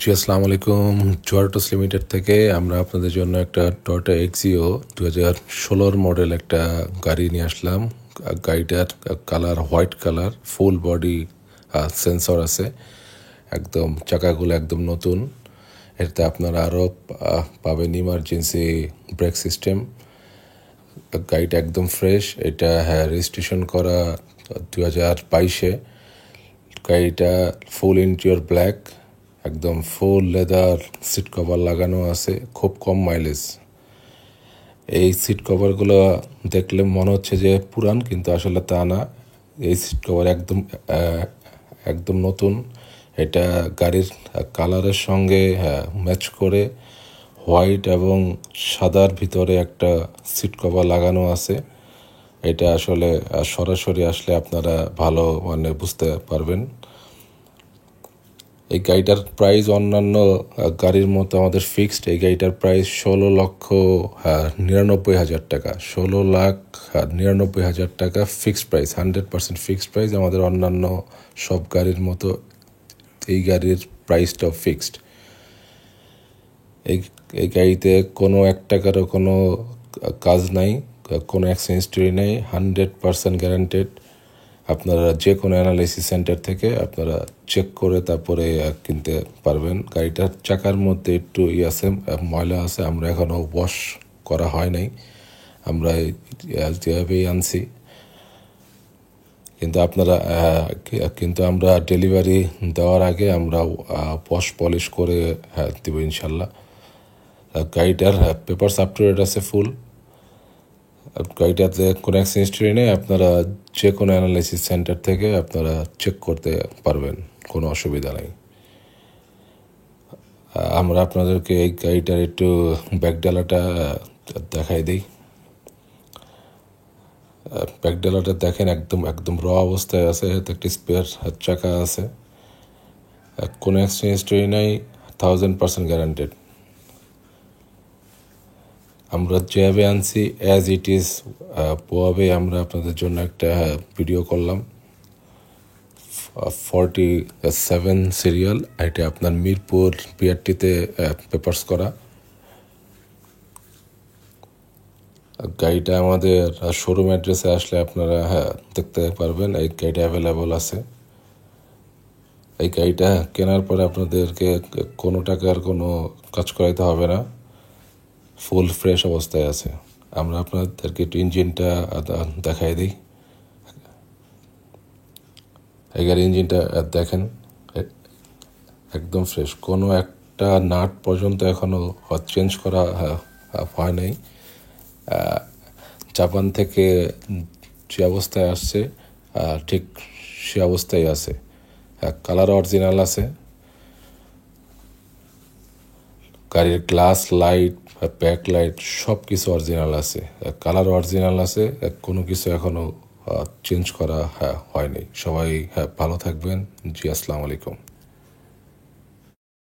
জি, আসসালামু আলাইকুম। জোয়ার্টোস লিমিটেড থেকে আমরা আপনাদের জন্য একটা টয়োটা এক্সিও 2016 মডেল একটা গাড়ি নিয়ে আসলাম। গাড়িটার colour white colour, full body sensor আছে, একদম চাকাগুলো একদম নতুন। এতে আপনারা আরও পাবেন ইমার্জেন্সি ব্রেক সিস্টেম। গাড়িটা একদম ফ্রেশ। এটা রেজিস্ট্রেশন করা 2022-এ। গাড়িটা ফুল ইন্টেরিয়র ব্ল্যাক, একদম ফুল লেদার সিট কভার লাগানো আছে, খুব কম মাইলেজ। এই সিট কভারগুলো দেখলে মনে হচ্ছে যে পুরান, কিন্তু আসলে তা না। এই সিট কভার একদম নতুন। এটা গাড়ির কালারের সঙ্গে ম্যাচ করে হোয়াইট এবং সাদার ভিতরে একটা সিট কভার লাগানো আছে। এটা আসলে সরাসরি আসলে আপনারা ভালো মানে বুঝতে পারবেন। এই গাড়িটার প্রাইস অন্যান্য গাড়ির মতো আমাদের ফিক্সড। এই গাড়িটার প্রাইস 16,99,000 টাকা। 16,99,000 টাকা ফিক্সড প্রাইস, 100% ফিক্সড প্রাইস। আমাদের অন্যান্য সব গাড়ির মতো এই গাড়ির প্রাইসটাও ফিক্সড। এই গাড়িতে কোনো 1 টাকারও কোনো কাজ নাই, কোনো এক্সচেঞ্জ হিস্টরি নেই, 100% গ্যারান্টেড। আপনারা যে কোনো অ্যানালাইসিস সেন্টার থেকে আপনারা চেক করে তারপরে কিনতে পারবেন। গাড়িটার চাকার মধ্যে একটু আছে, ময়লা আছে, আমরা এখনও ওয়াশ করা হয় নাই, আমরা যেভাবেই আনছি। কিন্তু আমরা ডেলিভারি দেওয়ার আগে আমরা ওয়াশ পলিশ করে দেব ইনশাল্লাহ। গাড়িটার পেপারস আপ টু ডেট আছে ফুল। গাড়িটাতে কোনো এক্সচেঞ্জ হিস্টরি নেই। আপনারা যে কোনো অ্যানালাইসিস সেন্টার থেকে আপনারা চেক করতে পারবেন, কোনো অসুবিধা নেই। আমরা আপনাদেরকে এই গাড়িটার একটু ব্যাকডালাটা দেখাই দিই। ব্যাকডালাটা দেখেন, একদম র অবস্থায় আছে। এতে একটি স্পেয়ার চাকা আছে, কোনো এক্সচেঞ্জ হিস্টরি নেই, 1000% গ্যারান্টেড। আমরা যেভাবে আনছি অ্যাজ ইট ইজ ওভাবে আমরা আপনাদের জন্য একটা ভিডিও করলাম। 47 সিরিয়াল, এটা আপনার মিরপুর বিআরটিতে পেপারস করা। গাড়িটা আমাদের শোরুম অ্যাড্রেসে আসলে আপনারা দেখতে পারবেন। এই গাড়িটা অ্যাভেলেবল আছে। এই গাড়িটা কেনার পরে আপনাদেরকে কোনো টাকার কোনো কাজ করাইতে হবে না, ফুল ফ্রেশ অবস্থায় আছে। আমরা আপনাদেরকে একটু ইঞ্জিনটা দেখাই দিই। এই গাড়ির ইঞ্জিনটা দেখেন, একদম ফ্রেশ, কোনো একটা নাট পর্যন্ত এখনও চেঞ্জ করা হয় নাই। জাপান থেকে যে অবস্থায় আসছে ঠিক সে অবস্থায় আছে। কালার অরিজিনাল আছে, গাড়ির গ্লাস, লাইট, ব্যাক লাইট সব কিছু অরিজিনাল আছে, কালার অরিজিনাল আছে, কোনো কিছু এখনও চেঞ্জ করা হয়নি। সবাই ভালো থাকবেন। জি, আসসালামু আলাইকুম।